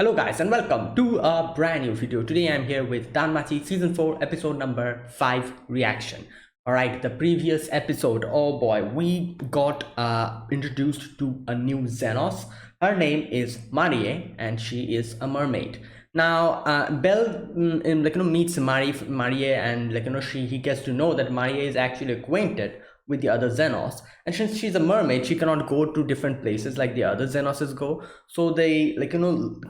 Hello guys and welcome to a brand new video. Today I'm here with Danmachi Season 4 episode number 5 reaction. Alright, the previous episode, oh boy, we got introduced to a new Xenos. Her name is Marie and she is a mermaid. Now Belle meets Marie and he gets to know that Marie is actually acquainted with the other Xenos, and since she's a mermaid she cannot go to different places like the other Xenoses go, so they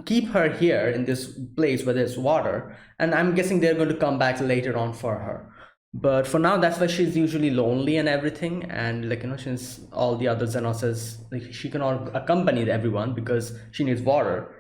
keep her here in this place where there's water, and I'm guessing they're going to come back later on for her. But for now, that's why she's usually lonely and everything, and since all the other Xenoses, she cannot accompany everyone because she needs water.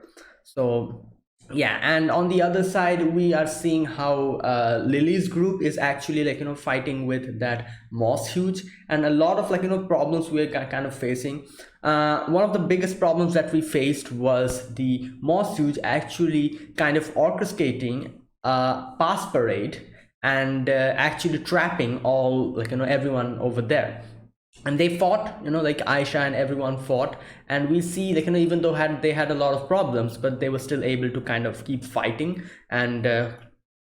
So yeah, and on the other side we are seeing how Lily's group is actually fighting with that moss huge, and a lot of problems we're kind of facing. One of the biggest problems that we faced was the moss huge actually kind of orchestrating a pass parade and actually trapping all everyone over there. And they fought, Aisha and everyone fought, and we see even though they had a lot of problems, but they were still able to kind of keep fighting, and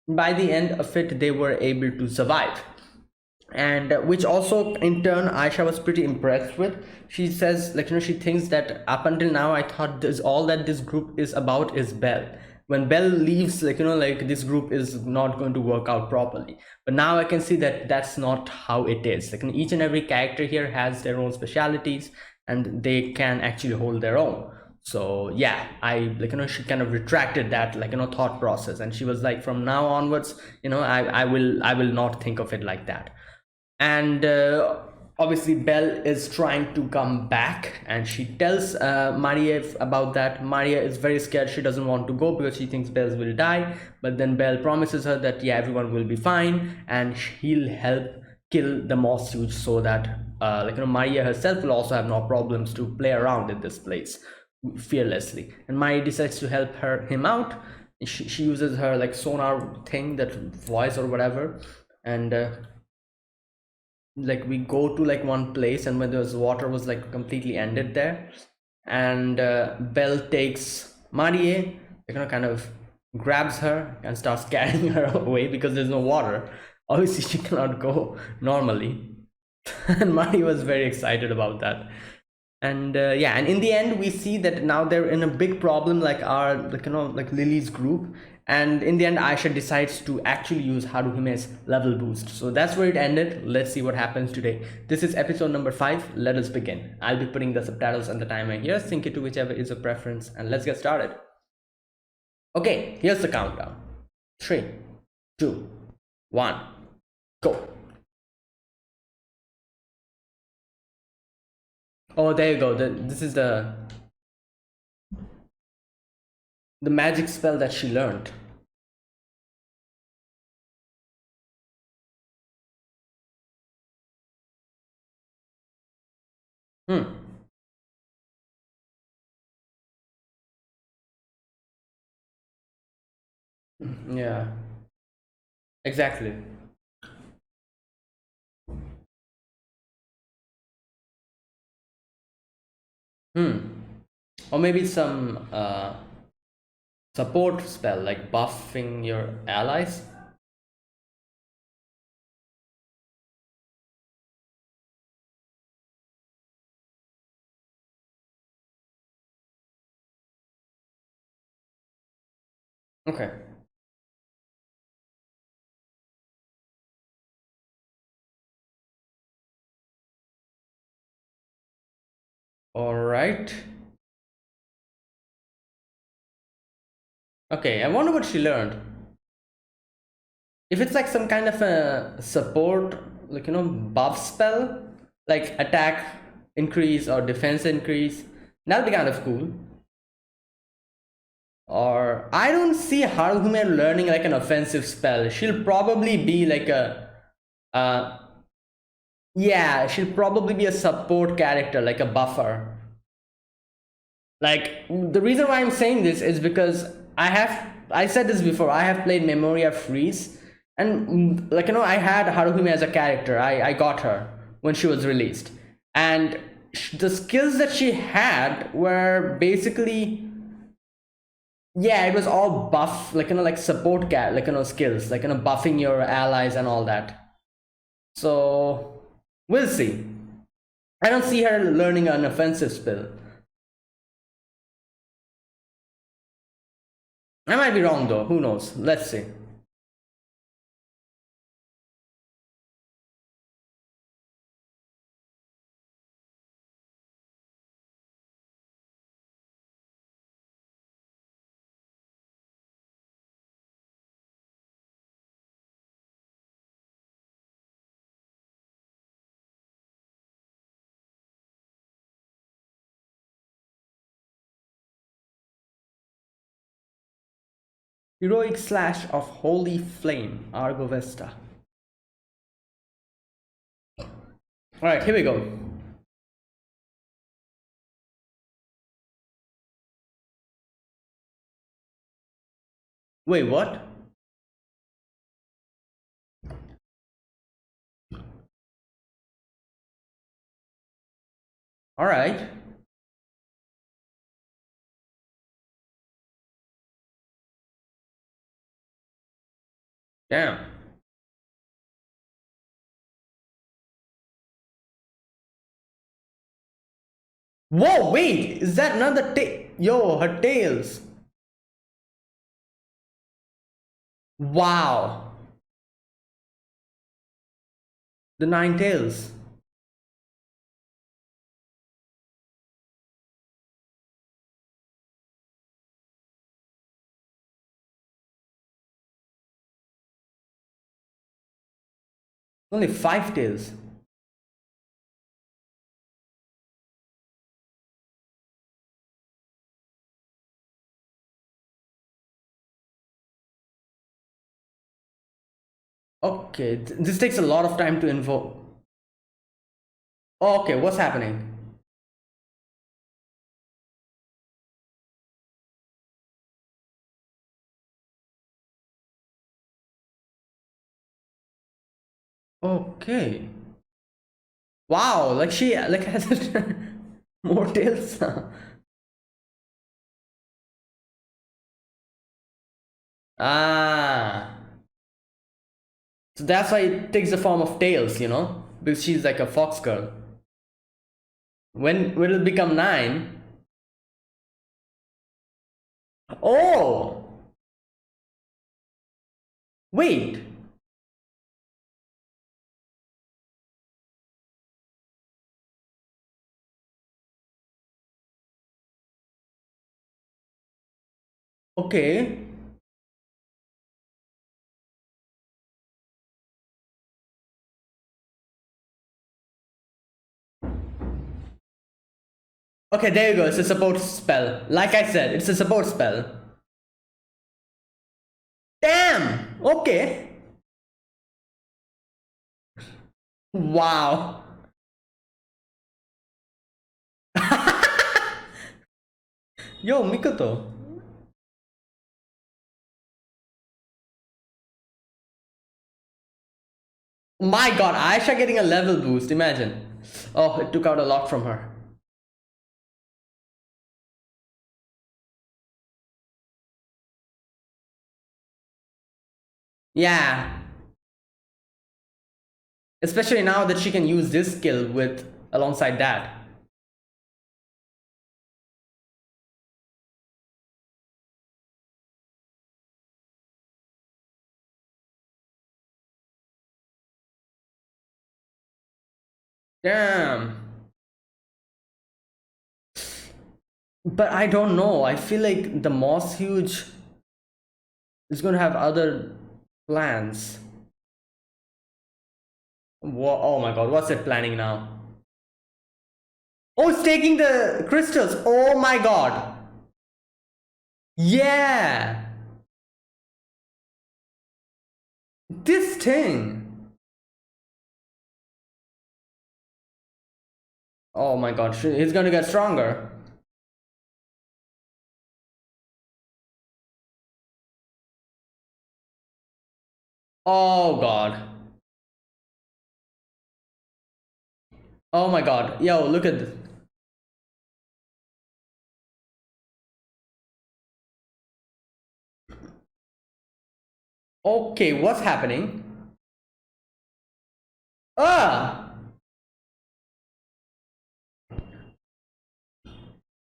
by the end of it they were able to survive. And which also in turn Aisha was pretty impressed with. She says she thinks that up until now I thought this all that this group is about is Belle. When Belle leaves, this group is not going to work out properly, but now I can see that that's not how it is. Each and every character here has their own specialities and they can actually hold their own. So yeah, I she kind of retracted that thought process, and she was like, from now onwards, I will not think of it like that. And obviously Belle is trying to come back, and she tells Maria about that. Maria is very scared. She doesn't want to go because she thinks Belle will die, but then Belle promises her that yeah, everyone will be fine and he'll help kill the moss huge, so that Maria herself will also have no problems to play around in this place fearlessly. And Maria decides to help him out. She uses her sonar thing, that voice or whatever, and we go to one place, and when there's water was completely ended there, and Belle takes Marie, kind of grabs her and starts carrying her away because there's no water. Obviously she cannot go normally. And Marie was very excited about that. And yeah, and in the end we see that now they're in a big problem, our Lily's group. And in the end Aisha decides to actually use Haruhime's level boost. So that's where it ended. Let's see what happens today. This is episode number 5. Let us begin. I'll be putting the subtitles and the timer here. Sync it to whichever is your preference, and let's get started. Okay, here's the countdown. 3, 2, 1, go. Oh, there you go. This is the magic spell that she learned. Yeah, exactly. Or maybe some support spell, like buffing your allies. Okay. All right. Okay, I wonder what she learned. If it's some kind of a support, buff spell, like attack increase or defense increase, that'll be kind of cool. Or I don't see Haruhime learning an offensive spell. She'll probably be yeah, she'll probably be a support character, like a buffer. The reason why I'm saying this is because I said this before, I have played Memoria Freeze, and I had Haruhime as a character. I got her when she was released, and the skills that she had were basically Yeah, it was all buff, like like support cat, like skills, like buffing your allies and all that. So we'll see. I don't see her learning an offensive spell. I might be wrong though. Who knows? Let's see. Heroic slash of holy flame, Argo Vesta. All right, here we go. Wait, what? All right. Damn. Whoa, wait, is that another tail? Yo, her tails. Wow. The nine tails. Only five tails. Okay, this takes a lot of time to invoke. Okay, what's happening? Okay. Wow, like she like has more tails now. Ah. So that's why it takes the form of tails, because she's like a fox girl. When will it become nine? Oh, wait. Okay. Okay, there you go. It's a support spell. Like I said, it's a support spell. Damn. Okay. Wow. Yo, Mikoto. My god, Aisha getting a level boost. Imagine. Oh, it took out a lot from her. Yeah. Especially now that she can use this skill with alongside that. Damn. But I don't know. I feel like the Moss Huge is going to have other plans. Oh my god, what's it planning now? Oh, it's taking the crystals. Oh my god. Yeah. This thing. Oh my god, he's going to get stronger. Oh god. Oh my god. Yo, look at this. Okay, what's happening? Ah!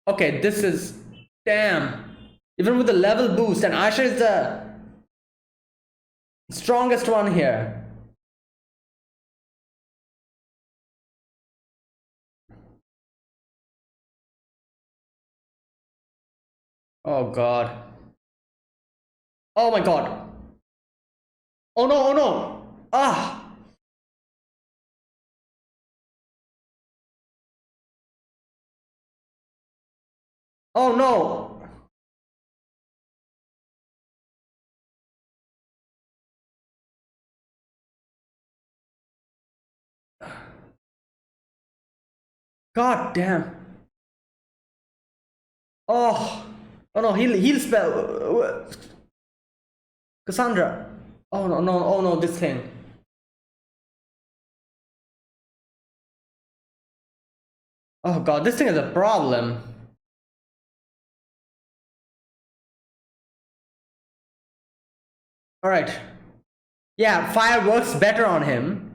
Okay, this is... Damn. Even with the level boost, and Asha is the strongest one here. Oh god. Oh my god. Oh no, oh no. Ah! Oh no. God damn. Oh. Oh no, heal spell. Cassandra. Oh no, no, oh no, this thing. Oh god, this thing is a problem. Alright. Yeah, fire works better on him.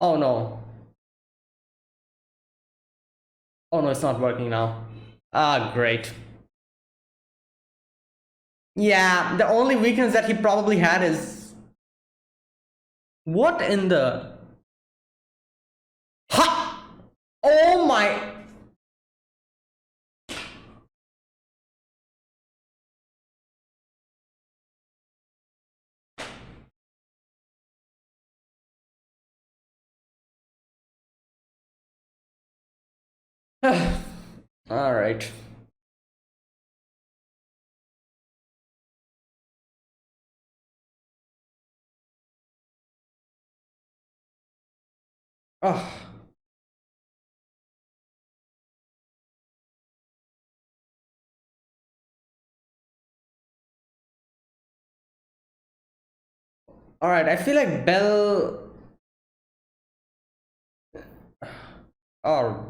Oh no. Oh no, it's not working now. Ah, great. Yeah, the only weakness that he probably had is... What in the... Ha! Oh my... Alright. Oh. Alright, I feel like Bell... Oh.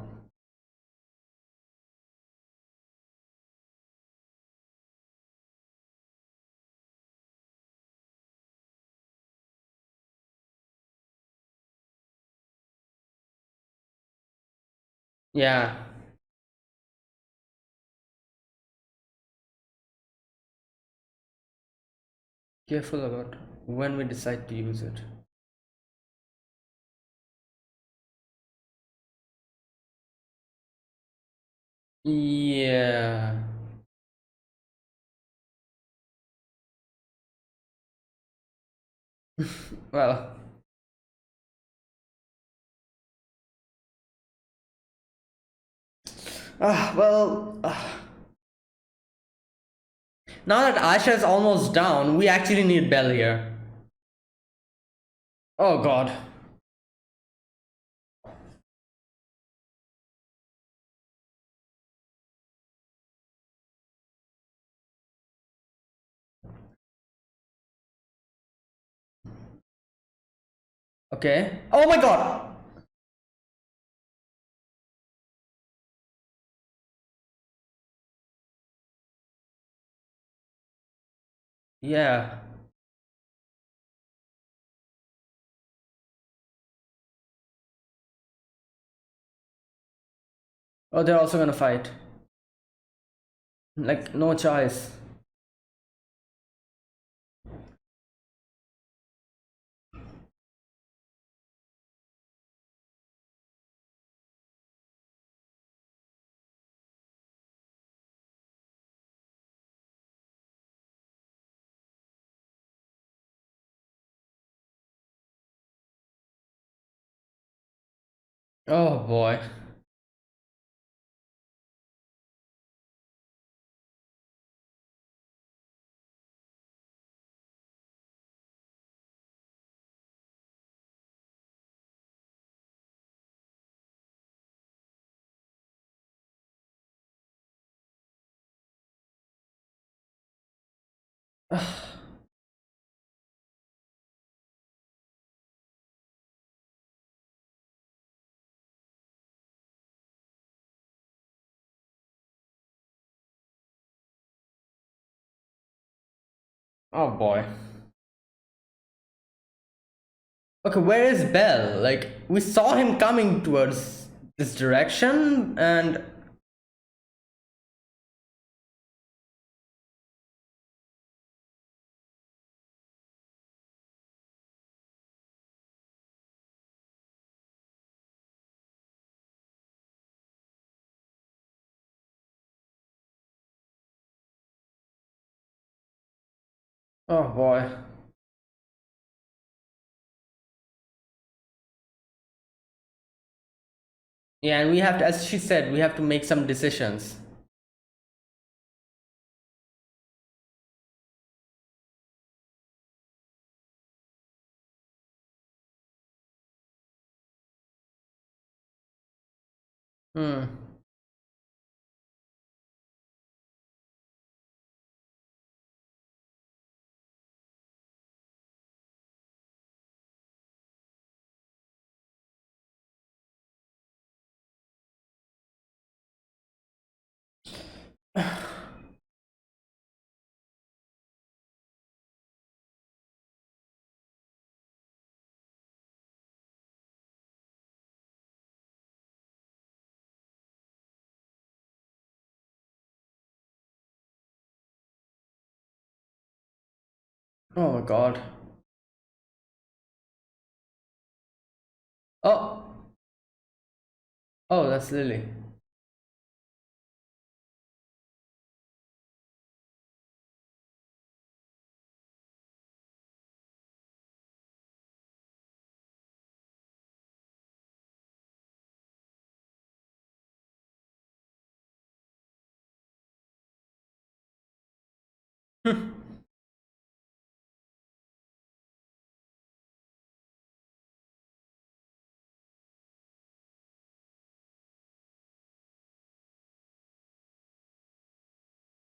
Yeah. Careful about when we decide to use it. Yeah. Well. Now that Asha is almost down, we actually need Bell here. Oh god. Okay. Oh my god! Yeah. Oh, they're also gonna fight. Like, no choice. Oh boy. Oh boy. Okay, where is Bell? Like, we saw him coming towards this direction, and oh boy. Yeah, and we have to, as she said, we have to make some decisions. Hmm. Oh my god. Oh, oh, that's Lily.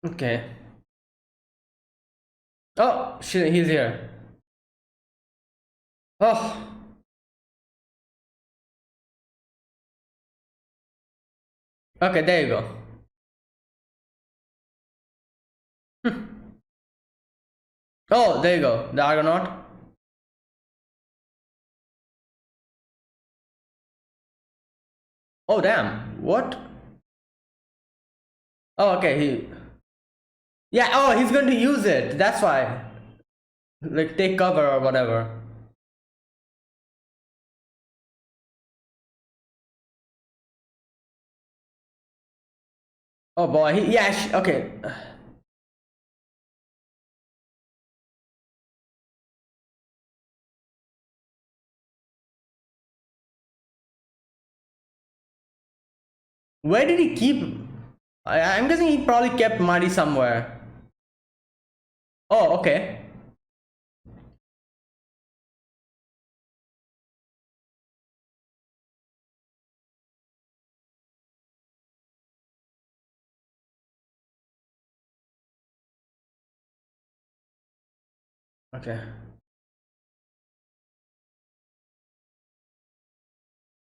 Okay. Oh, he's here. Oh, okay, there you go. Oh, there you go. The Argonaut. Oh, damn. What? Oh, okay. Yeah. Oh, he's going to use it. That's why. Like, take cover or whatever. Oh boy. Yeah. Okay. Where did he keep? I'm guessing he probably kept Marty somewhere. Oh, okay. Okay.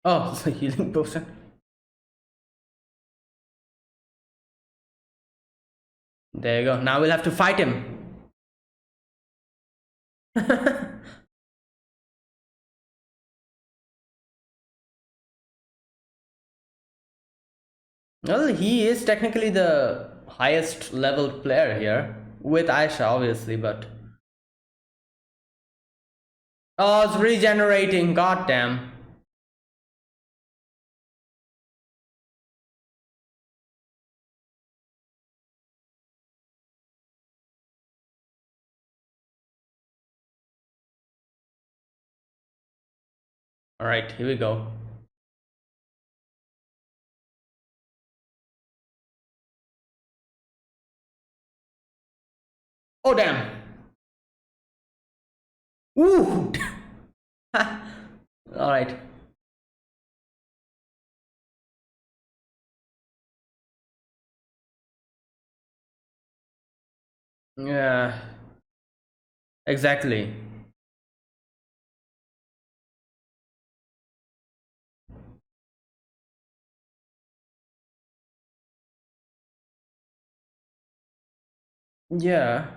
Oh, it's a healing potion. There you go. Now we'll have to fight him. Well, he is technically the highest level player here, with Aisha, obviously, but. Oh, it's regenerating. Goddamn. Alright, here we go. Oh, damn. Ooh. Alright. Yeah, exactly. Yeah.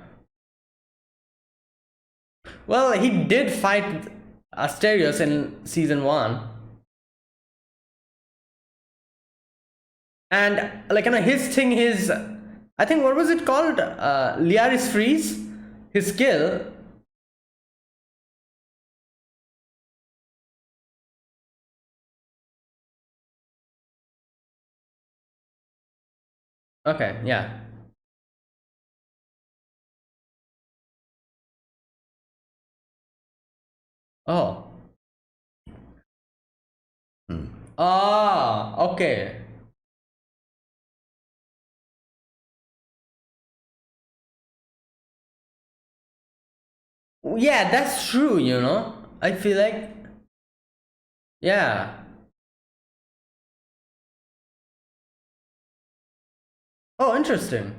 Well, he did fight. Asterios in season 1. And like, his thing, his, I think, what was it called? Liaris freeze, his skill. Okay, yeah. Oh. Ah, okay. Yeah, that's true, I feel like, yeah. Oh, interesting.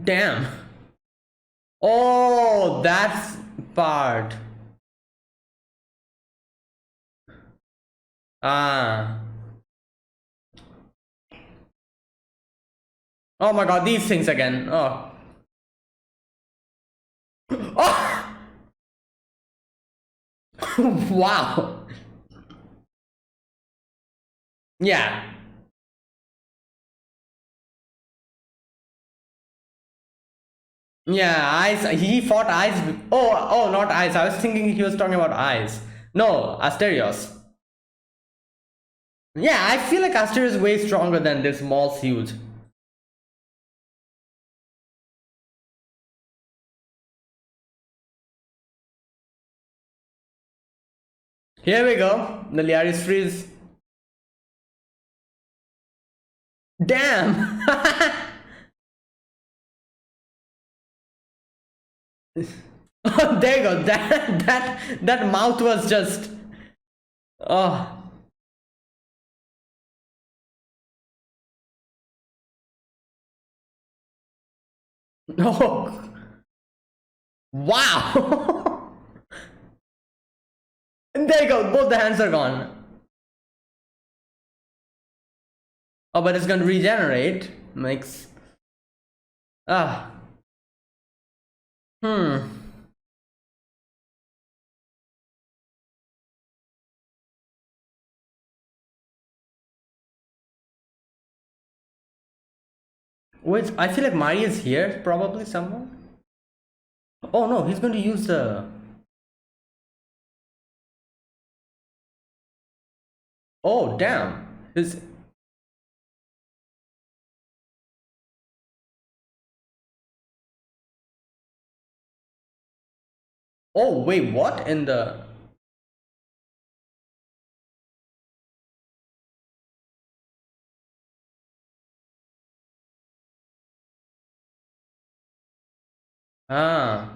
Damn. Oh, that's part. Ah. Oh my god, these things again. Oh. Oh! Wow. Yeah. Yeah, eyes. He fought eyes. Oh, not eyes. I was thinking he was talking about eyes. No, Asterios. Yeah, I feel like Asterios is way stronger than this small suit. Here we go. The Liaris freeze. Damn. Oh, there you go. That mouth was just. Oh. Oh. Wow. And there you go. Both the hands are gone. Oh, but it's gonna regenerate. Makes. Ah. Hmm. Wait, I feel like Maria's here, probably somewhere. Oh no, he's going to use the. Oh damn. His. Oh wait, what in the. Ah.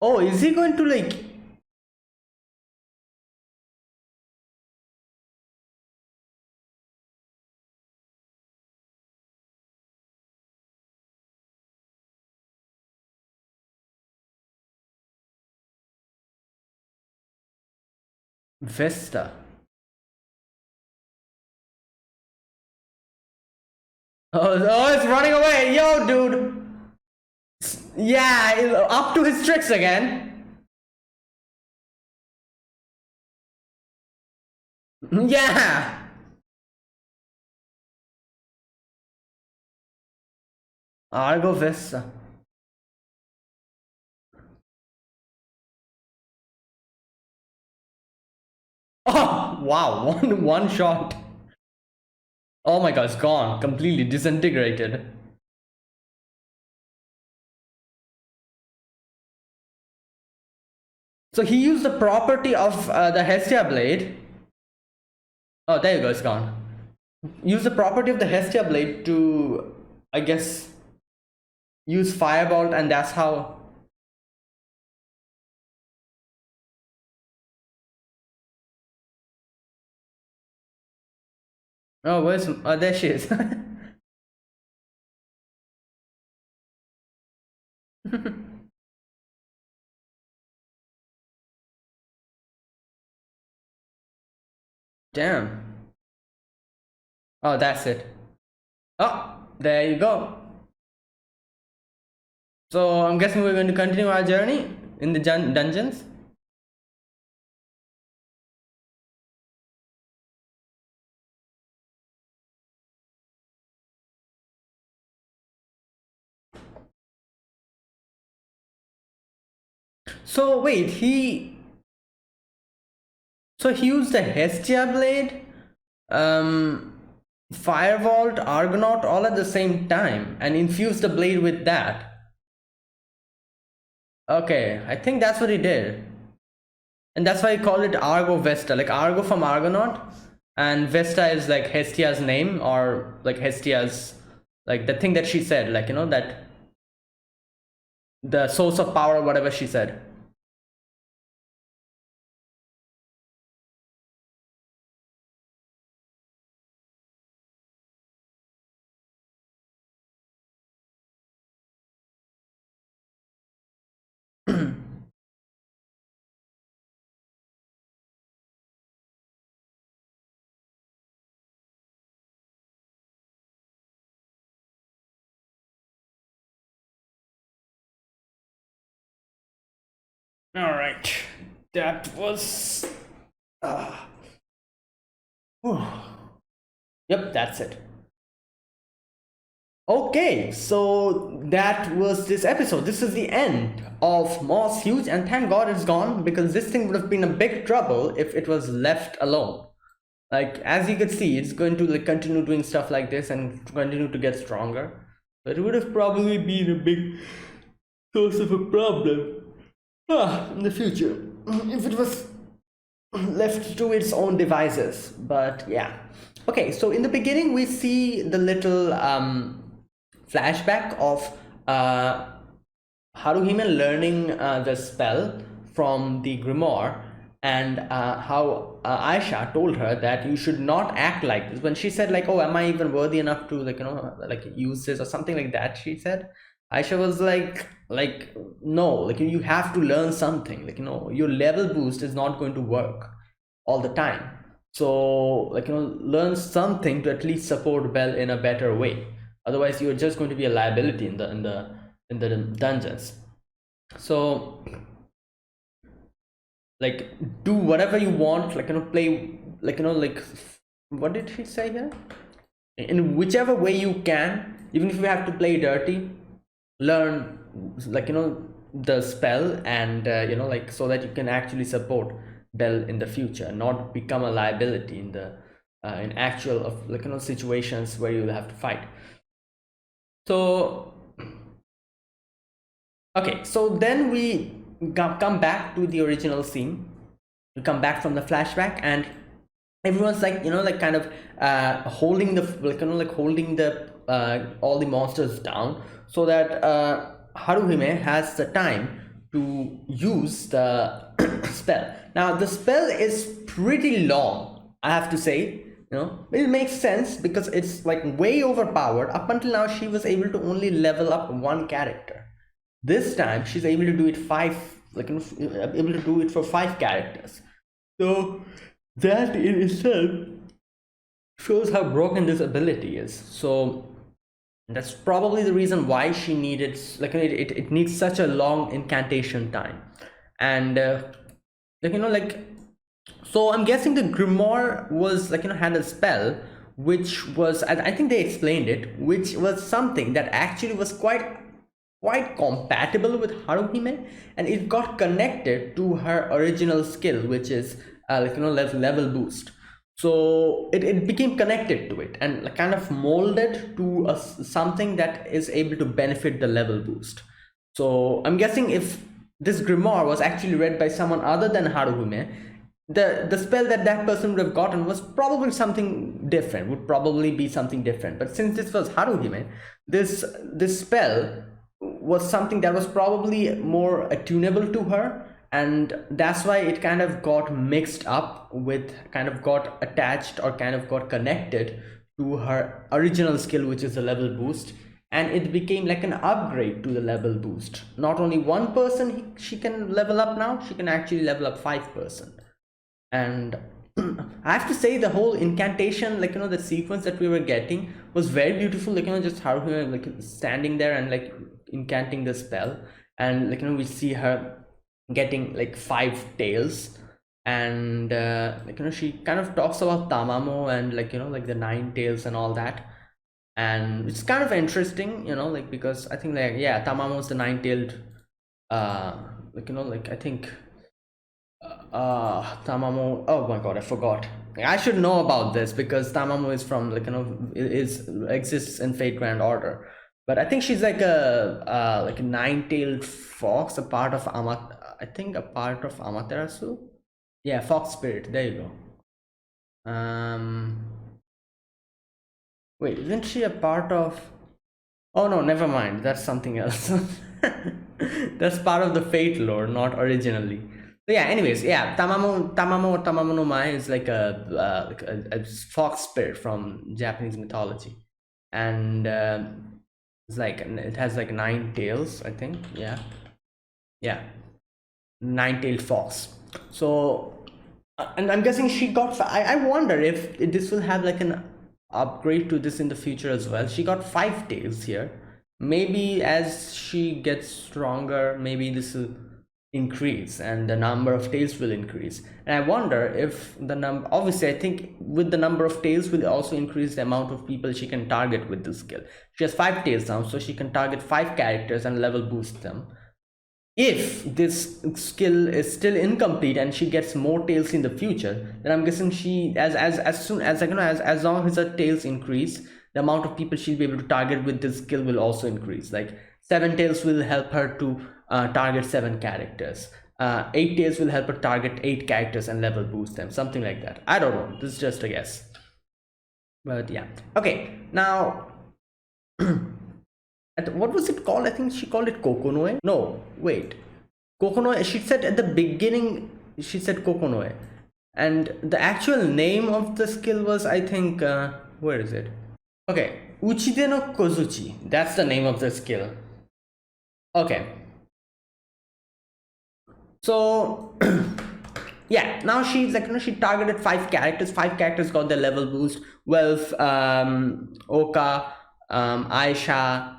Oh, is he going to like. Vesta? Oh, it's running away. Yo, dude. Yeah, up to his tricks again. Yeah. Argo Vesta. Oh, wow. One shot. Oh my god, it's gone. Completely disintegrated. So he used the property of the Hestia blade. Oh, there you go, it's gone. Use the property of the Hestia blade to, I guess, use Firebolt, and that's how. Oh, where's. Oh, there she is. Damn. Oh, that's it. Oh, there you go. So I'm guessing we're going to continue our journey in the dungeons. So wait, he used a Hestia blade, um, Firebolt, Argonaut, all at the same time, and infused the blade with that. Okay, I think that's what he did, and that's why he called it Argo Vesta, like Argo from Argonaut, and Vesta is like Hestia's name, or like Hestia's, like the thing that she said, like that the source of power, whatever she said. All right, that was. Uh, yep, that's it. Okay, so that was this episode. This is the end of Moss Huge, and thank God it's gone because this thing would have been a big trouble if it was left alone. Like as you can see, it's going to like continue doing stuff like this and continue to get stronger. But it would have probably been a big source of a problem in the future if it was left to its own devices. But yeah, okay, so in the beginning we see the little flashback of Haruhime learning the spell from the grimoire, and how Aisha told her that you should not act like this. When she said like, oh, am I even worthy enough to like use this or something like that, she said, Aisha was like no, like you have to learn something, like your level boost is not going to work all the time. So like learn something to at least support Bell in a better way. Otherwise you're just going to be a liability in the dungeons. So like do whatever you want, like play, like like what did she say here, in whichever way you can, even if you have to play dirty, learn like the spell, and like so that you can actually support Bell in the future, not become a liability in the in actual of like situations where you'll have to fight. So okay, so then we come back to the original scene. We come back from the flashback, and everyone's like like kind of holding the like holding the all the monsters down, so that Haruhime has the time to use the spell. Now the spell is pretty long, I have to say. It makes sense because it's like way overpowered. Up until now she was able to only level up one character. This time she's able to do it able to do it for 5 characters. So that in itself shows how broken this ability is. So that's probably the reason why she needed it needs such a long incantation time. And like so I'm guessing the grimoire was had a spell which was, I think they explained it, which was something that actually was quite compatible with Haruhime, and it got connected to her original skill, which is level boost. So it became connected to it and kind of molded to something that is able to benefit the level boost. So I'm guessing if this grimoire was actually read by someone other than Haruhime, the spell that person would have gotten was probably something different, would probably be something different. But since this was Haruhime, this spell was something that was probably more attunable to her, and that's why it kind of got mixed up with, kind of got attached or kind of got connected to her original skill, which is the level boost, and it became like an upgrade to the level boost. Not only one person she can level up now, she can actually level up 5 person. And I have to say the whole incantation, like the sequence that we were getting was very beautiful. Like just how her like standing there and like incanting the spell, and like we see her getting like 5 tails, and like she kind of talks about Tamamo and like like the 9 tails and all that, and it's kind of interesting, like because I think like yeah, Tamamo is the 9-tailed, like like I think Tamamo. Oh my god, I forgot. I should know about this because Tamamo is from like is exists in Fate Grand Order, but I think she's like a 9-tailed fox, a part of I think a part of Amaterasu. Yeah, fox spirit. There you go. Wait, isn't she a part of? Oh no, never mind. That's something else. That's part of the Fate lore, not originally. So yeah. Anyways, yeah. Tamamo no Mae is like a fox spirit from Japanese mythology, and it's like it has like 9 tails, I think. Yeah, yeah, 9-tailed fox. So, and I'm guessing she got. I wonder if this will have like an upgrade to this in the future as well. She got 5 tails here. Maybe as she gets stronger, maybe this will increase and the number of tails will increase. And I wonder if the number, obviously I think with the number of tails will also increase the amount of people she can target with this skill. She has 5 tails now, so she can target 5 characters and level boost them. If this skill is still incomplete and she gets more tails in the future, then I'm guessing she as soon as as long as her tails increase, the amount of people she'll be able to target with this skill will also increase. Like 7 tails will help her to target 7 characters. 8 tails will help her target 8 characters and level boost them, something like that. I don't know, this is just a guess, but yeah. Okay, now what was it called? I think she called it Kokonoe. No, wait. Kokonoe, she said at the beginning, she said Kokonoe. And the actual name of the skill was, I think, where is it? Okay, Uchide no Kozuchi. That's the name of the skill. Okay. So, yeah, now she's like, she targeted 5 characters. 5 characters got their level boost. Welf, Oka, Aisha,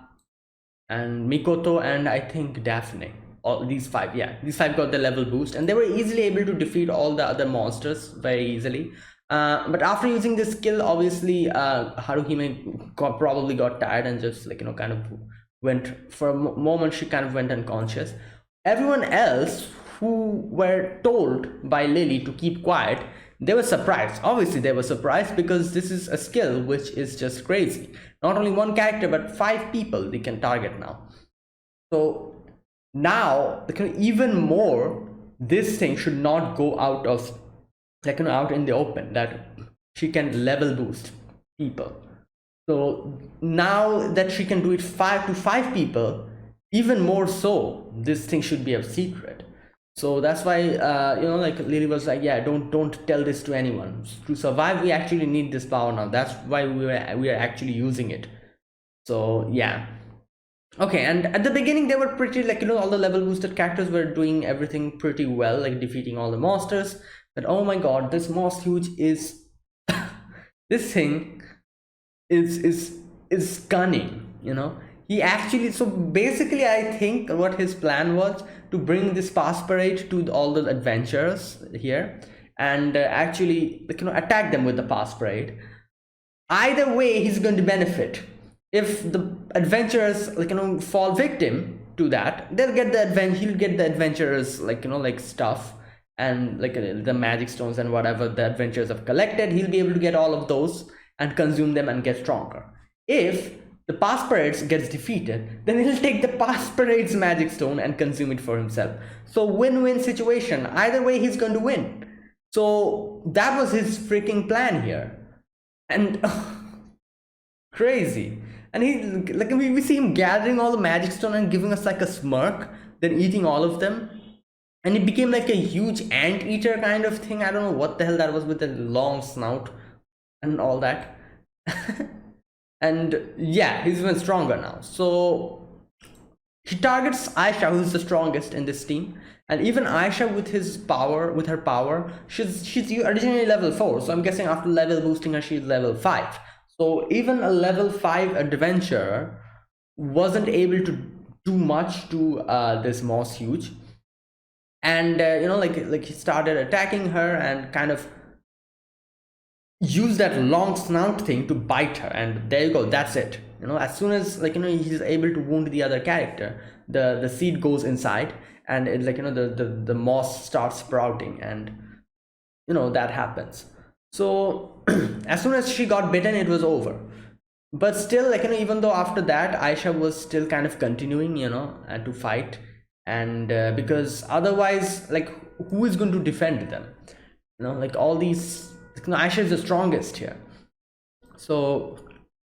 and Mikoto, and I think Daphne. All these 5, yeah, these 5 got the level boost, and they were easily able to defeat all the other monsters very easily. But after using this skill, obviously Haruhime probably got tired and just like kind of went for a moment. She kind of went unconscious. Everyone else who were told by Lily to keep quiet, they were surprised. Obviously they were surprised because this is a skill which is just crazy. Not only 1 character but 5 people they can target now. So now even more, this thing should not go out of like out in the open, that she can level boost people. So now that she can do it 5 people, even more so, this thing should be a secret. So that's why like Lily was like, yeah, don't tell this to anyone. To survive, we actually need this power now. That's why we are actually using it. So yeah. Okay, and at the beginning they were pretty like all the level boosted characters were doing everything pretty well, like defeating all the monsters. But oh my god, this Moss Huge is this thing is cunning, he actually, so basically I think what his plan was to bring this Pasparade to all the adventurers here and actually attack them with the Pasparade. Either way he's going to benefit. If the adventurers fall victim to that, he'll get the adventurers like stuff and like the magic stones and whatever the adventurers have collected. He'll be able to get all of those and consume them and get stronger. If the Pasparades gets defeated, then he'll take the Pasparade's magic stone and consume it for himself. So win-win situation. Either way he's going to win. So that was his freaking plan here. And crazy. And he like we see him gathering all the magic stone and giving us like a smirk, then eating all of them. And it became like a huge anteater kind of thing. I don't know what the hell that was with the long snout and all that. And yeah, he's even stronger now. So he targets Aisha, who's the strongest in this team, And even Aisha with her power, she's originally level 4, so I'm guessing after level boosting her, she's level 5. So even a level 5 adventurer wasn't able to do much to this Moss Huge. And like he started attacking her and kind of use that long snout thing to bite her, and there you go, that's it. As soon as he's able to wound the other character, the seed goes inside, and it, the moss starts sprouting, and that happens. So as soon as she got bitten, it was over. But still, even though after that Aisha was still kind of continuing, to fight, and because otherwise, like, who is going to defend them? Like all these, Aisha is the strongest here. So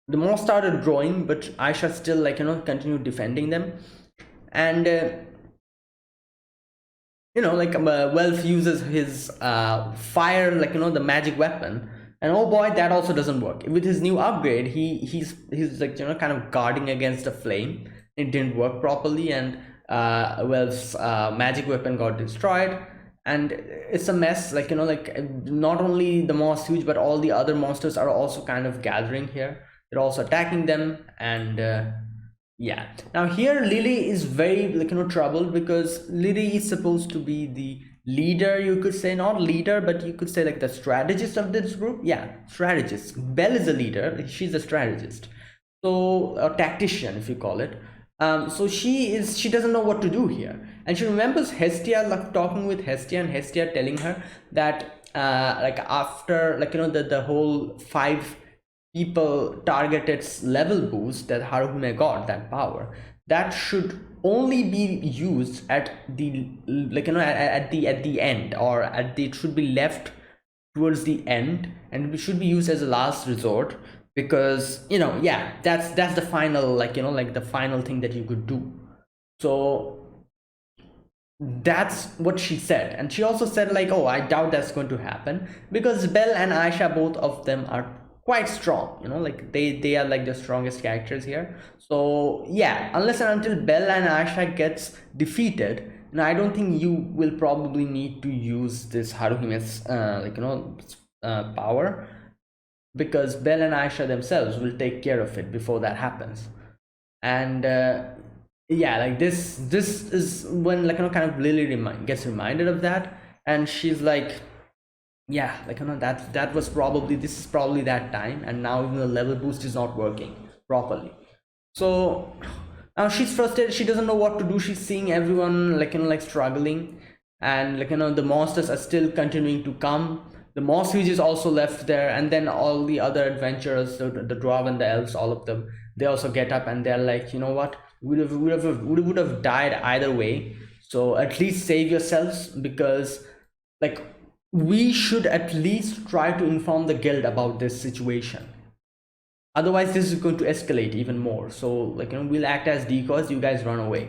the moss started growing, but Aisha still continued defending them. And Welf uses his fire, the magic weapon, and oh boy, that also doesn't work. With his new upgrade, he's like kind of guarding against a flame. It didn't work properly, and Welf's magic weapon got destroyed, and it's a mess. Not only the Moss Huge, but all the other monsters are also kind of gathering here. They're also attacking them, and yeah. Now here Lily is very troubled, because Lily is supposed to be the leader, you could say. Not leader, but you could say like the strategist of this group. Yeah, strategist. Belle is a leader, she's a strategist. So a tactician, if you call it. So she doesn't know what to do here, and she remembers Hestia, like talking with Hestia, and Hestia telling her that after the whole 5 people targeted level boost that Haruhime got, that power, that should only be used at the at the end, or it should be left towards the end, and it should be used as a last resort, because yeah, that's the final the final thing that you could do. So that's what she said. And she also said oh, I doubt that's going to happen, because Belle and Aisha, both of them are quite strong, they are like the strongest characters here. So yeah, unless and until Belle and Aisha gets defeated, I don't think you will probably need to use this Haruhime's power, because Belle and Aisha themselves will take care of it before that happens. And yeah, like this is when kind of Lily gets reminded of that, and she's like, yeah, that was probably, this is probably that time, and now even the level boost is not working properly. So now she's frustrated, she doesn't know what to do. She's seeing everyone struggling, and the monsters are still continuing to come. The Moss Huge is also left there, and then all the other adventurers, the dwarf and the elves, all of them, they also get up, and they're like, you know what, we would have died either way, so at least save yourselves, because we should at least try to inform the guild about this situation. Otherwise, this is going to escalate even more. So we'll act as decoys, you guys run away.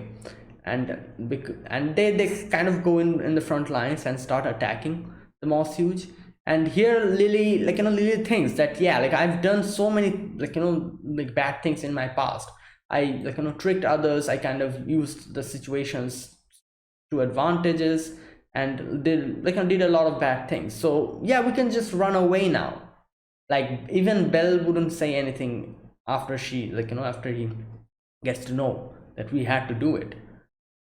And they kind of go in the front lines and start attacking the Moss Huge. And here Lily Lily thinks that, yeah, I've done so many bad things in my past. I tricked others, I kind of used the situations to advantages, and did did a lot of bad things. So yeah, we can just run away now. Even Belle wouldn't say anything after she after he gets to know that we had to do it.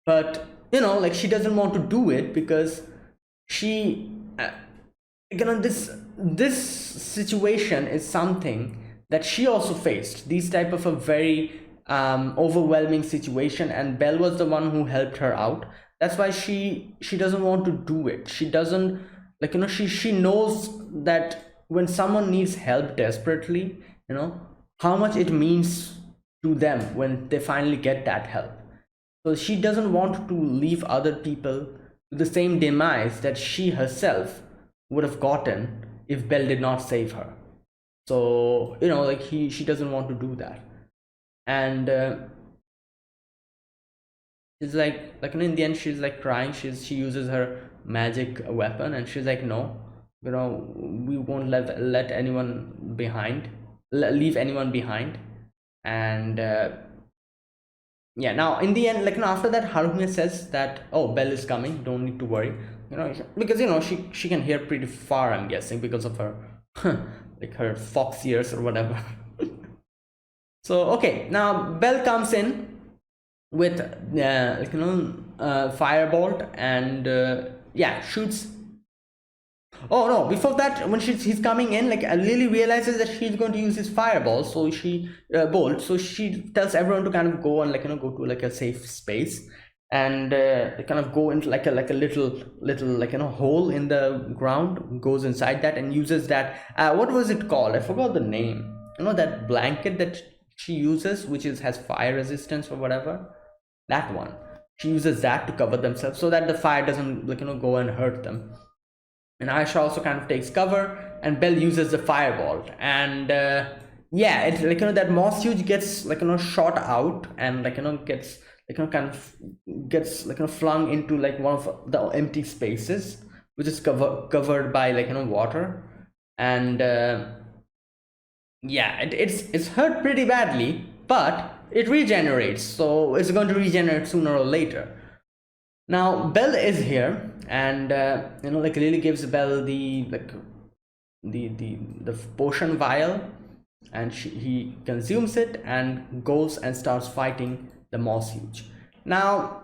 But she doesn't want to do it, because she this situation is something that she also faced, these type of a very overwhelming situation, and Belle was the one who helped her out. That's why she doesn't want to do it. She doesn't she knows that when someone needs help desperately, how much it means to them when they finally get that help. So she doesn't want to leave other people to the same demise that she herself would have gotten if Belle did not save her. So she doesn't want to do that. And it's in the end, she's crying. She uses her magic weapon, and she's like, no, we won't let anyone behind, leave anyone behind. And yeah, now in the end, like, after that, Harumiya says that, oh, Belle is coming, don't need to worry, because she can hear pretty far, I'm guessing, because of her like her fox ears or whatever. So okay, now Belle comes in with like, firebolt, and yeah, shoots. Oh no, before that, when he's coming in, like, Lily realizes that she's going to use his fireball, so she bolt, so she tells everyone to kind of go and, like, go to like a safe space, and kind of go into like a little like, hole in the ground, goes inside that and uses that, what was it called? I forgot the name. That blanket that she uses, which has fire resistance or whatever. That one. She uses that to cover themselves so that the fire doesn't, like, go and hurt them. And Aisha also kind of takes cover, and Belle uses the fireball, and yeah, it's like, that moss huge gets, like, shot out, and, like, gets, like, kind of gets, like, flung into like one of the empty spaces, which is covered by, like, water, and yeah, it's hurt pretty badly, but it regenerates, so it's going to regenerate sooner or later. Now Belle is here, and like, Lily gives Belle the, like, the potion vial, and he consumes it and goes and starts fighting the moss huge. Now,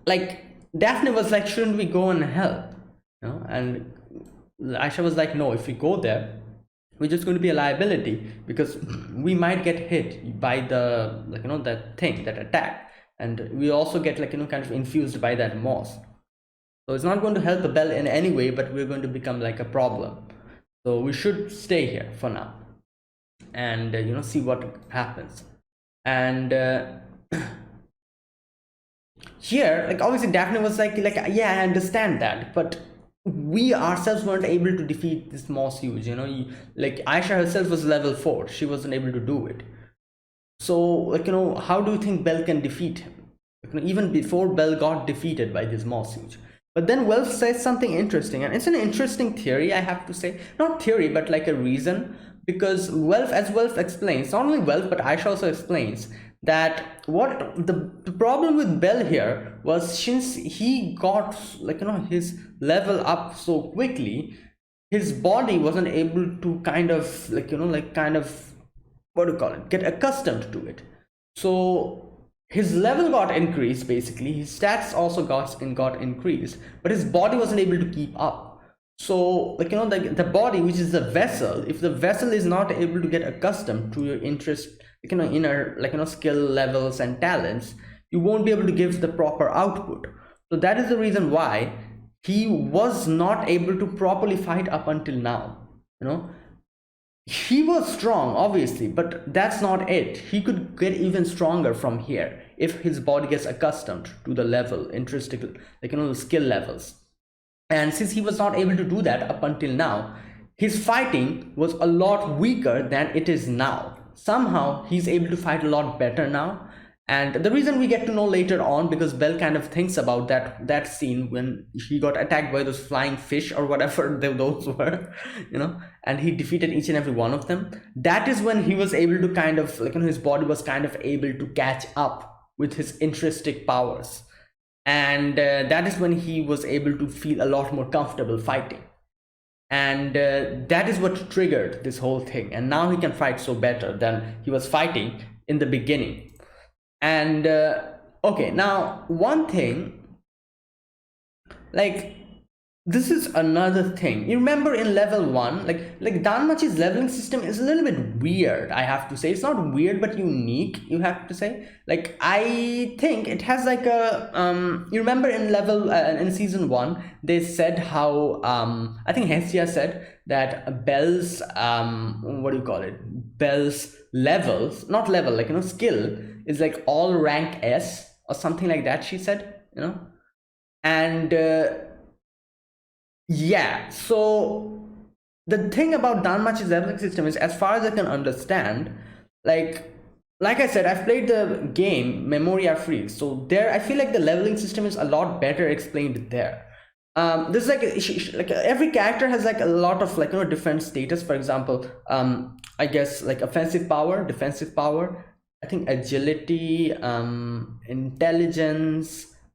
like, Daphne was like, shouldn't we go and help? And Aisha was like, no, if we go there, we're just going to be a liability, because we might get hit by the, like, that thing, that attack, and we also get, like, kind of infused by that moss. So it's not going to help the Belle in any way, but we're going to become like a problem. So we should stay here for now, and see what happens. And here, like, obviously Daphne was like, yeah, I understand that, but we ourselves weren't able to defeat this moss huge. Like, Aisha herself was level 4, she wasn't able to do it. So, like, how do you think Belle can defeat him? Even before Belle got defeated by this moss huge. But then Welf says something interesting, and it's an interesting theory, I have to say. Not theory, but like a reason. Because as Welf explains, not only Welf, but Aisha also explains that what the problem with Belle here was, since he got, like, his level up so quickly, his body wasn't able to kind of, like, kind of, what do you call it, get accustomed to it. So his level got increased, basically his stats also got increased, but his body wasn't able to keep up. So, like, the body, which is the vessel, if the vessel is not able to get accustomed to your interest, inner, like, skill levels and talents, you won't be able to give the proper output. So that is the reason why he was not able to properly fight up until now. He was strong, obviously, but that's not it. He could get even stronger from here if his body gets accustomed to the level, intrinsic, like, the skill levels. And since he was not able to do that up until now, his fighting was a lot weaker than it is now. Somehow he's able to fight a lot better now. And the reason we get to know later on, because Belle kind of thinks about that scene when he got attacked by those flying fish or whatever those were, and he defeated each and every one of them. That is when he was able to kind of, like, his body was kind of able to catch up with his intrinsic powers. And that is when he was able to feel a lot more comfortable fighting. And that is what triggered this whole thing. And now he can fight so better than he was fighting in the beginning. And okay, now one thing, like, this is another thing. You remember in level 1, like Danmachi's leveling system is a little bit weird, I have to say. It's not weird, but unique, you have to say. Like, I think it has like a you remember in level in season 1, they said how I think Hestia said that Belle's what do you call it, Belle's levels, not level, like, skill is like all rank S or something like that, she said, and yeah, so the thing about Danmachi's leveling system is, as far as I can understand, like I said, I've played the game Memoria Freeze, so there I feel like the leveling system is a lot better explained there. This is like every character has like a lot of, like, different status. For example, I guess like offensive power, defensive power, I think agility, intelligence,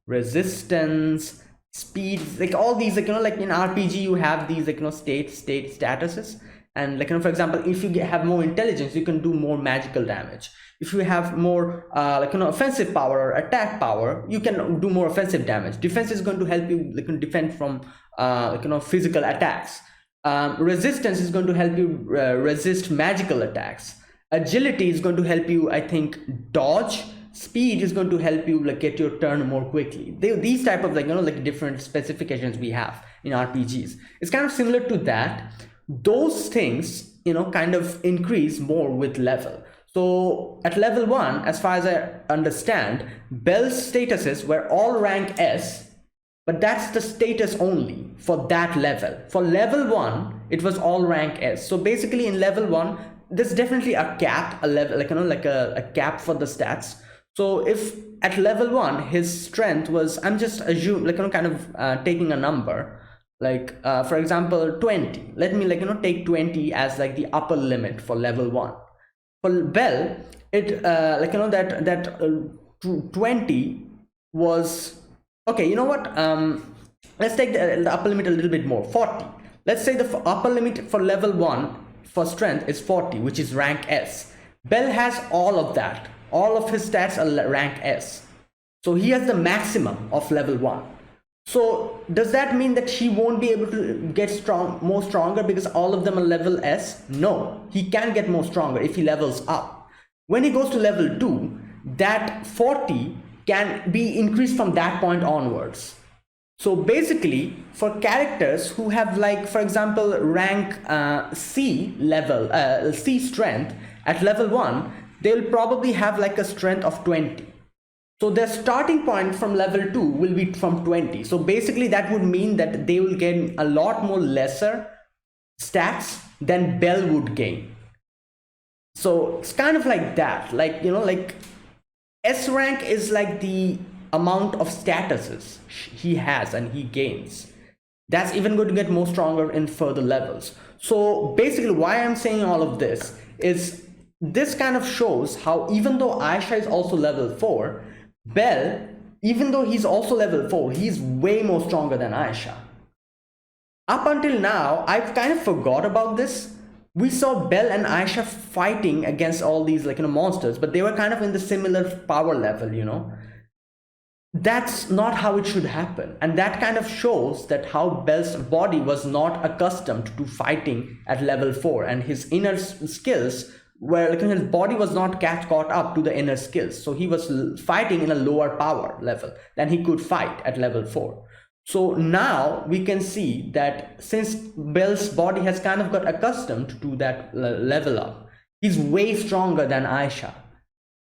resistance, speed, like all these, like like in RPG you have these like state statuses, and like for example, if you have more intelligence, you can do more magical damage. If you have more like offensive power or attack power, you can do more offensive damage. Defense is going to help you like defend from physical attacks. Resistance is going to help you resist magical attacks. Agility is going to help you, I think, dodge. Speed is going to help you like get your turn more quickly. These type of like different specifications we have in RPGs. It's kind of similar to that. Those things kind of increase more with level. So at level 1, as far as I understand, Bell's statuses were all rank S, but that's the status only for that level. For level 1, it was all rank S. So basically in level 1, there's definitely a cap, a level, like a cap for the stats. So if at level 1 his strength was, I'm just assuming kind of taking a number, like for example 20. Let me take 20 as like the upper limit for level 1. For Bell, it that 20 was okay. You know what? Let's take the upper limit a little bit more. 40. Let's say the upper limit for level 1 for strength is 40, which is rank S. Bell has all of that. All of his stats are rank S. So he has the maximum of level 1. So does that mean that he won't be able to get more stronger because all of them are level S? No, he can get more stronger if he levels up. When he goes to level 2, that 40 can be increased from that point onwards. So basically, for characters who have like, for example, rank C level, C strength at level 1, they'll probably have like a strength of 20. So their starting point from level 2 will be from 20. So basically that would mean that they will gain a lot more lesser stats than Bell would gain. So it's kind of like that, like like S rank is like the amount of statuses he has and he gains. That's even going to get more stronger in further levels. So basically why I'm saying all of this is this kind of shows how even though Aisha is also level 4, Bell, even though he's also level 4, he's way more stronger than Aisha. Up until now, I've kind of forgot about this. We saw Bell and Aisha fighting against all these monsters, but they were kind of in the similar power level, That's not how it should happen. And that kind of shows that how Bell's body was not accustomed to fighting at level 4, and his inner skills where his body was not caught up to the inner skills. So he was fighting in a lower power level than he could fight at level 4. So now we can see that since Bell's body has kind of got accustomed to that level up, he's way stronger than Aisha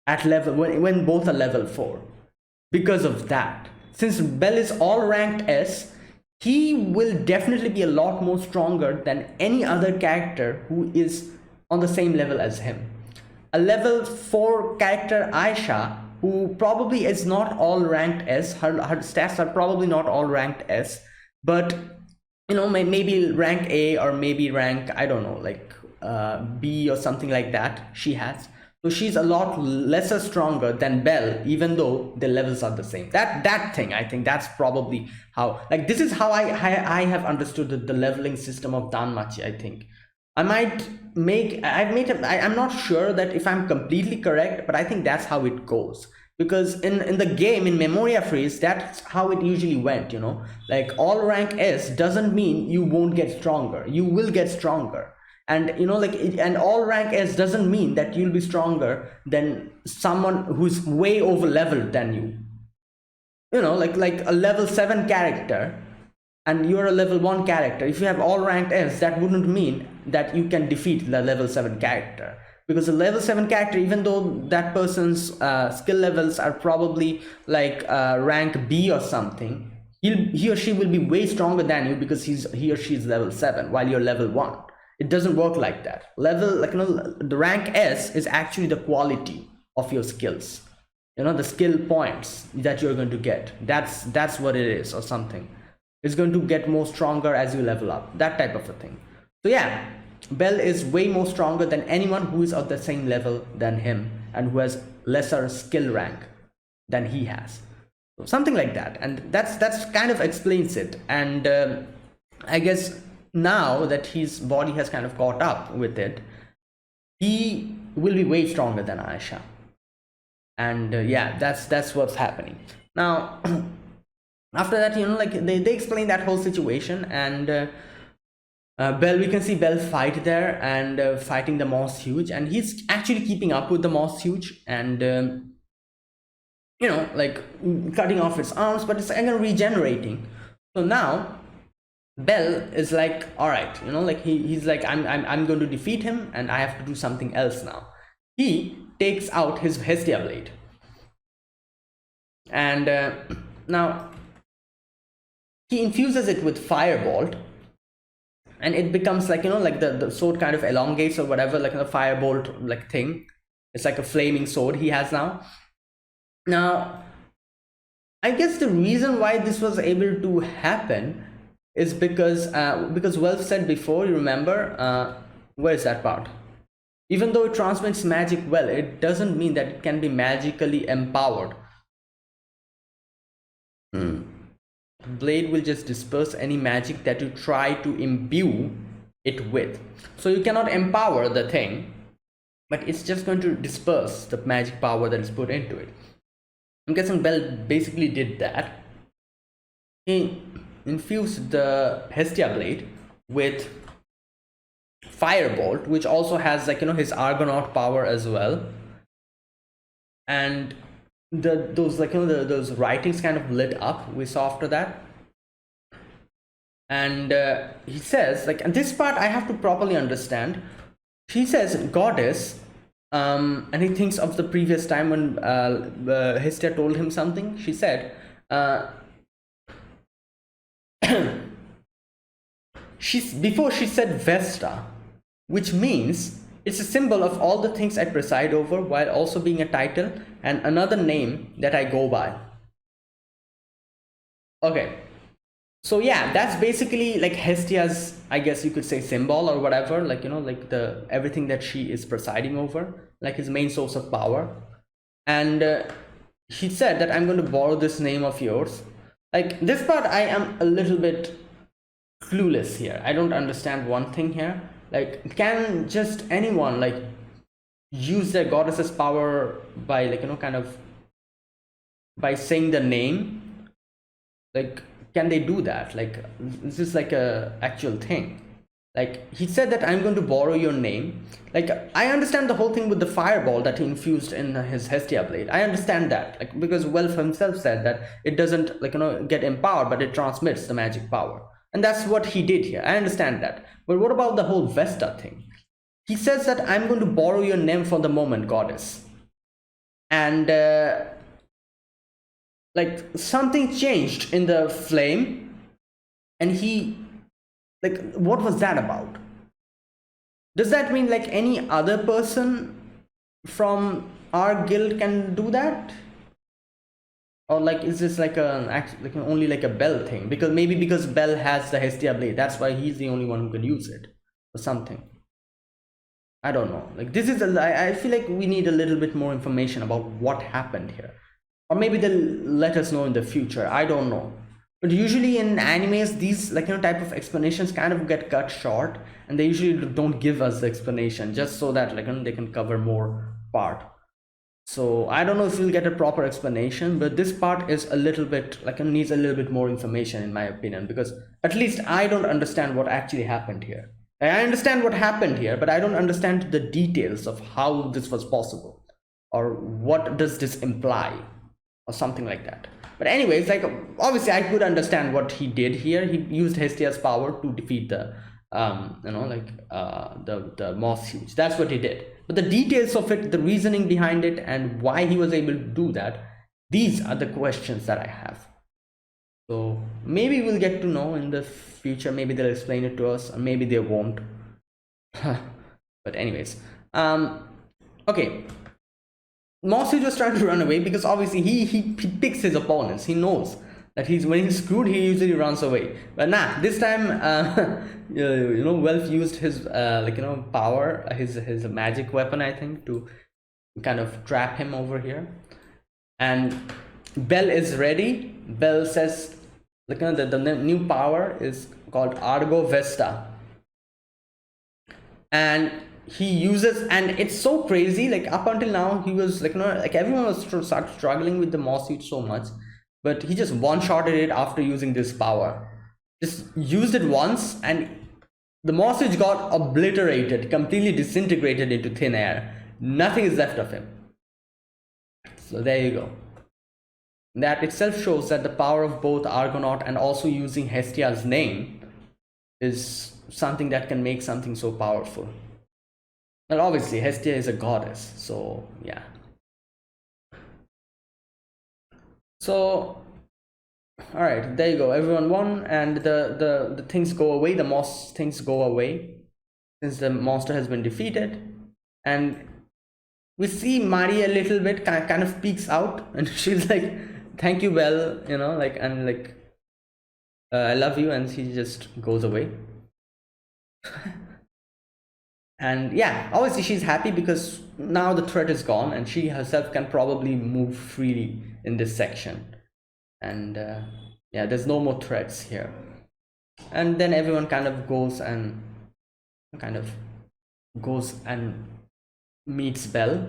at level when both are level 4. Because of that, since Bell is all ranked S, he will definitely be a lot more stronger than any other character who is on the same level as him. A level 4 character Aisha, who probably is not all ranked S, her stats are probably not all ranked S, but maybe rank A or maybe rank, I don't know, like B or something like that she has. So she's a lot lesser stronger than Bell, even though the levels are the same. That thing, I think that's probably how, like this is how I have understood the leveling system of Danmachi, I think. I'm not sure that if I'm completely correct, but I think that's how it goes. Because in the game, in Memoria Freeze, that's how it usually went, like all rank S doesn't mean you won't get stronger. You will get stronger. And and all rank S doesn't mean that you'll be stronger than someone who's way over leveled than you. Like a level 7 character and you're a level 1 character. If you have all ranked S, that wouldn't mean that you can defeat the level 7 character. Because a level 7 character, even though that person's skill levels are probably like rank B or something, he or she will be way stronger than you because he or she is level 7 while you're level 1. It doesn't work like that. The rank S is actually the quality of your skills. The skill points that you're going to get. That's what it is, or something. It's going to get more stronger as you level up. That type of a thing. So yeah, Bell is way more stronger than anyone who is at the same level than him and who has lesser skill rank than he has. So something like that, and that's kind of explains it. And I guess now that his body has kind of caught up with it, he will be way stronger than Aisha. And yeah, that's what's happening now. After that, like they explain that whole situation, and Bell, we can see Bell fight there, and fighting the Moss Huge, and he's actually keeping up with the Moss Huge, and like cutting off its arms, but it's again regenerating. So now Bell is like, all right, like he's like, I'm going to defeat him, and I have to do something else now. He takes out his Hestia blade, and now he infuses it with Firebolt, and it becomes like, like the sword kind of elongates or whatever, like a Firebolt like thing. It's like a flaming sword he has now. Now, I guess the reason why this was able to happen is because Welf said before, you remember, where is that part? Even though it transmits magic well, it doesn't mean that it can be magically empowered. Blade will just disperse any magic that you try to imbue it with. So you cannot empower the thing, but it's just going to disperse the magic power that is put into it. I'm guessing Bell basically did that. He infused the Hestia blade with Firebolt, which also has like his Argonaut power as well, and those like those writings kind of lit up, we saw after that. And he says, like, and this part I have to properly understand. He says goddess, and he thinks of the previous time when Hestia told him something. She said before she said Vesta, which means it's a symbol of all the things I preside over, while also being a title and another name that I go by. Okay, so yeah, that's basically like Hestia's, I guess you could say, symbol or whatever, like like the everything that she is presiding over, like his main source of power. And he said that I'm going to borrow this name of yours. Like this part I am a little bit clueless here. I don't understand one thing here. Like, can just anyone like use their goddess's power by like kind of by saying the name? Like, can they do that? Like, is this like a actual thing? Like, he said that I'm going to borrow your name. Like, I understand the whole thing with the fireball that he infused in his Hestia blade. I understand that, like, because Welf himself said that it doesn't like get empowered, but it transmits the magic power. And that's what he did here. I understand that. But what about the whole Vesta thing? He says that I'm going to borrow your name for the moment, goddess. And like something changed in the flame. And he, like, what was that about? Does that mean like any other person from our guild can do that? Or like, is this like only like a Bell thing? Because maybe because Bell has the Hestia blade, that's why he's the only one who can use it, or something. I don't know. Like this is I feel like we need a little bit more information about what happened here, or maybe they'll let us know in the future. I don't know. But usually in animes, these like type of explanations kind of get cut short, and they usually don't give us the explanation just so that like they can cover more part. So I don't know if we'll get a proper explanation, but this part is a little bit like needs a little bit more information in my opinion, because at least I don't understand what actually happened here. I understand what happened here, but I don't understand the details of how this was possible, or what does this imply, or something like that. But anyways, like obviously I could understand what he did here. He used Hestia's power to defeat the the Moss Huge. That's what he did. But the details of it, the reasoning behind it, and why he was able to do that, these are the questions that I have. So maybe we'll get to know in the future. Maybe they'll explain it to us, or maybe they won't. But anyways, okay. Moss Huge was trying to run away because obviously he picks his opponents. He knows that when he's screwed, he usually runs away. But nah, this time Welf used his power, his magic weapon, I think, to kind of trap him over here. And Bell is ready. Bell says, look, the new power is called Argo Vesta, and he uses, and it's so crazy. Like up until now, he was like, like everyone was struggling with the Moss suit so much, but he just one-shotted it after using this power. Just used it once, and the Moss suit got obliterated, completely disintegrated into thin air. Nothing is left of him. So there you go. That itself shows that the power of both Argonaut and also using Hestia's name is something that can make something so powerful. Well, obviously Hestia is a goddess, so yeah. So all right, there you go, everyone won, and the things go away, the Moss things go away since the monster has been defeated. And we see Mari a little bit kind of peeks out, and she's like, thank you, Belle, like, and like, I love you, and she just goes away. And yeah, obviously she's happy because now the threat is gone and she herself can probably move freely in this section. And yeah, there's no more threats here. And then everyone kind of goes and meets Belle,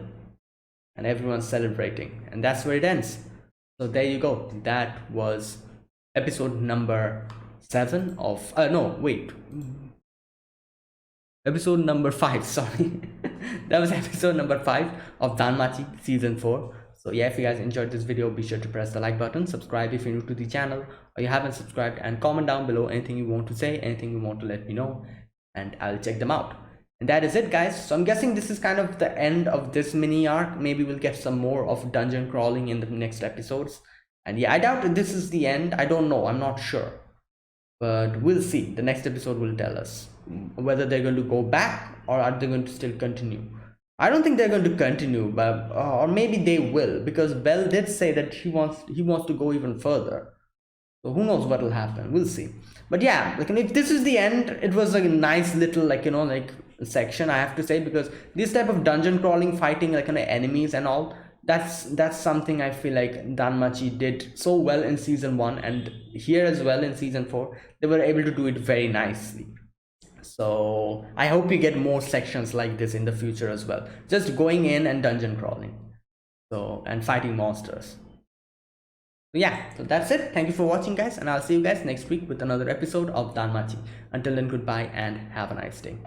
and everyone's celebrating, and that's where it ends. So there you go. That was episode number 7 of episode number 5, sorry. That was episode number 5 of Danmachi season 4. So yeah, if you guys enjoyed this video, be sure to press the like button, subscribe if you're new to the channel or you haven't subscribed, and comment down below anything you want to say, anything you want to let me know, and I'll check them out. And that is it, guys. So I'm guessing this is kind of the end of this mini arc. Maybe we'll get some more of dungeon crawling in the next episodes. And yeah, I doubt that this is the end. I don't know, I'm not sure, but we'll see. The next episode will tell us whether they're going to go back or are they going to still continue. I don't think they're going to continue, but or maybe they will, because Belle did say that he wants to go even further. So who knows what will happen, we'll see. But yeah, like, if this is the end, it was like a nice little, like, like section, I have to say, because this type of dungeon crawling, fighting like enemies and all, that's something I feel like Danmachi did so well in season 1, and here as well in season 4 they were able to do it very nicely. So I hope we get more sections like this in the future as well, just going in and dungeon crawling, so, and fighting monsters. So yeah, so that's it. Thank you for watching, guys, and I'll see you guys next week with another episode of Danmachi. Until then, goodbye and have a nice day.